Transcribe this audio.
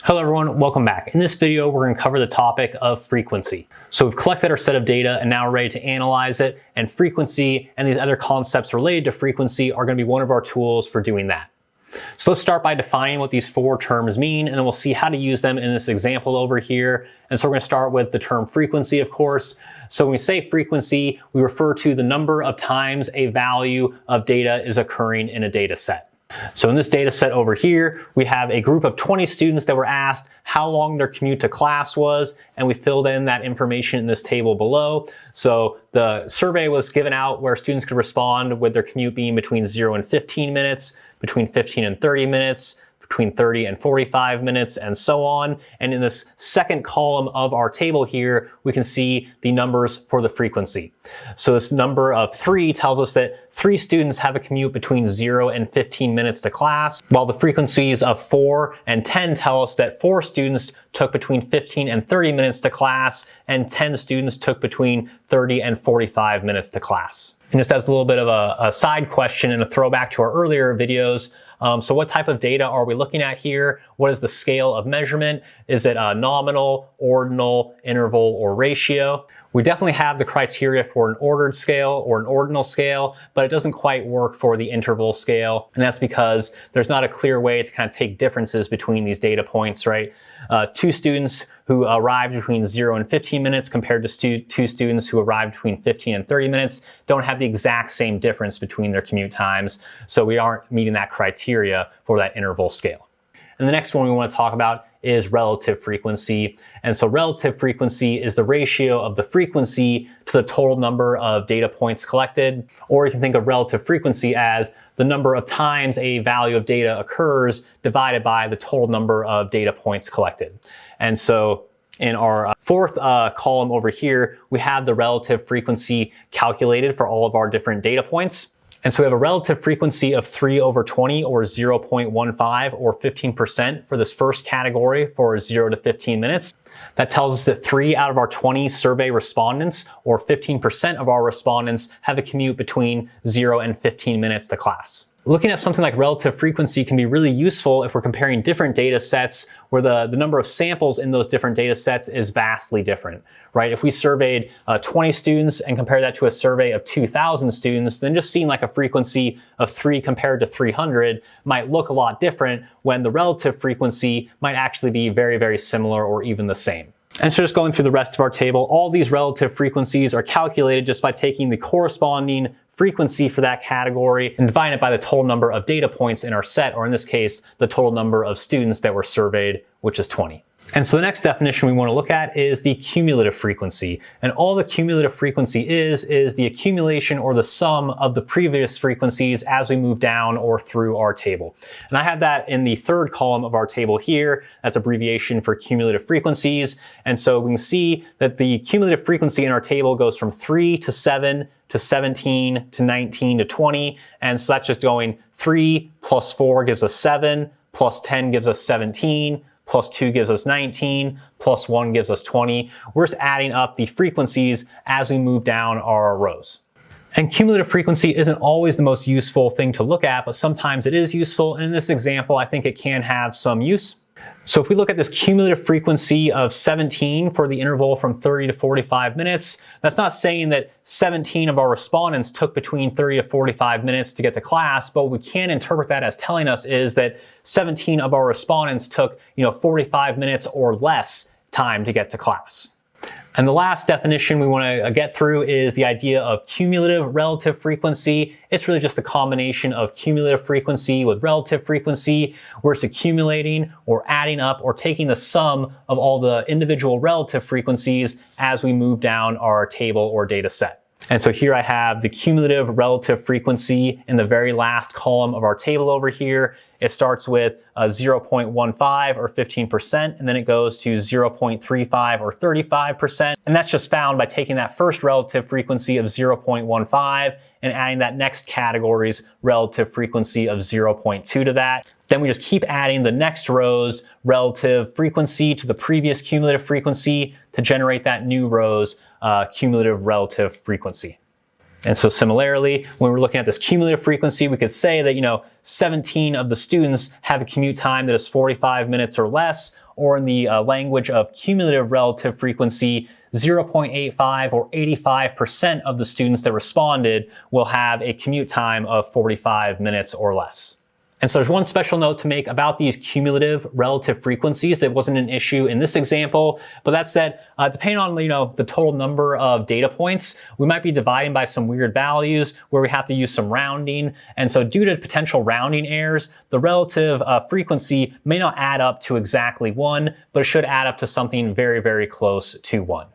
Hello everyone, welcome back. In this video, we're going to cover the topic of frequency. So we've collected our set of data and now we're ready to analyze it, and frequency and these other concepts related to frequency are going to be one of our tools for doing that. So let's start by defining what these four terms mean, and then we'll see how to use them in this example over here. And so we're going to start with the term frequency, of course. So when we say frequency, we refer to the number of times a value of data is occurring in a data set. So in this data set over here, we have a group of 20 students that were asked how long their commute to class was, and we filled in that information in this table below. So the survey was given out where students could respond with their commute being between 0 and 15 minutes, between 15 and 30 minutes, between 30 and 45 minutes, and so on. And in this second column of our table here, we can see the numbers for the frequency. So this number of 3 tells us that 3 students have a commute between 0 and 15 minutes to class, while the frequencies of 4 and 10 tell us that 4 students took between 15 and 30 minutes to class, and 10 students took between 30 and 45 minutes to class. And just as a little bit of a side question and a throwback to our earlier videos, so what type of data are we looking at here? What is the scale of measurement? Is it nominal, ordinal, interval, or ratio? We definitely have the criteria for an ordered scale or an ordinal scale, but it doesn't quite work for the interval scale. And that's because there's not a clear way to kind of take differences between these data points, right? 2 students who arrived between 0 and 15 minutes compared to 2 students who arrived between 15 and 30 minutes don't have the exact same difference between their commute times. So we aren't meeting that criteria for that interval scale. And the next one we want to talk about is relative frequency. And so relative frequency is the ratio of the frequency to the total number of data points collected. Or you can think of relative frequency as the number of times a value of data occurs divided by the total number of data points collected. And so in our fourth column over here, we have the relative frequency calculated for all of our different data points. And so we have a relative frequency of 3 over 20 or 0.15 or 15% for this first category for 0 to 15 minutes. That tells us that 3 out of our 20 survey respondents, or 15% of our respondents, have a commute between 0 and 15 minutes to class. Looking at something like relative frequency can be really useful if we're comparing different data sets where the number of samples in those different data sets is vastly different, right? If we surveyed 20 students and compare that to a survey of 2,000 students, then just seeing like a frequency of 3 compared to 300 might look a lot different when the relative frequency might actually be very, very similar or even the same. And so just going through the rest of our table, all these relative frequencies are calculated just by taking the corresponding frequency for that category and dividing it by the total number of data points in our set, or in this case, the total number of students that were surveyed, which is 20. And so the next definition we want to look at is the cumulative frequency. And all the cumulative frequency is the accumulation or the sum of the previous frequencies as we move down or through our table. And I have that in the third column of our table here. That's abbreviation for cumulative frequencies. And so we can see that the cumulative frequency in our table goes from 3 to 7 to 17 to 19 to 20. And so that's just going 3 plus 4 gives us 7, plus 10 gives us 17, plus 2 gives us 19, plus 1 gives us 20. We're just adding up the frequencies as we move down our rows. And cumulative frequency isn't always the most useful thing to look at, but sometimes it is useful. And in this example, I think it can have some use. So if we look at this cumulative frequency of 17 for the interval from 30 to 45 minutes, that's not saying that 17 of our respondents took between 30 to 45 minutes to get to class, but what we can interpret that as telling us is that 17 of our respondents took, 45 minutes or less time to get to class. And the last definition we want to get through is the idea of cumulative relative frequency. It's really just a combination of cumulative frequency with relative frequency, where it's accumulating or adding up or taking the sum of all the individual relative frequencies as we move down our table or data set. And so here I have the cumulative relative frequency in the very last column of our table over here. It starts with 0.15 or 15%, and then it goes to 0.35 or 35%. And that's just found by taking that first relative frequency of 0.15 and adding that next category's relative frequency of 0.2 to that. Then we just keep adding the next row's relative frequency to the previous cumulative frequency to generate that new row's cumulative relative frequency. And so similarly, when we're looking at this cumulative frequency, we could say that, 17 of the students have a commute time that is 45 minutes or less, or in the language of cumulative relative frequency, 0.85 or 85% of the students that responded will have a commute time of 45 minutes or less. And so there's one special note to make about these cumulative relative frequencies that wasn't an issue in this example, but that's that depending on the total number of data points, we might be dividing by some weird values where we have to use some rounding. And so due to potential rounding errors, the relative frequency may not add up to exactly 1, but it should add up to something very, very close to 1.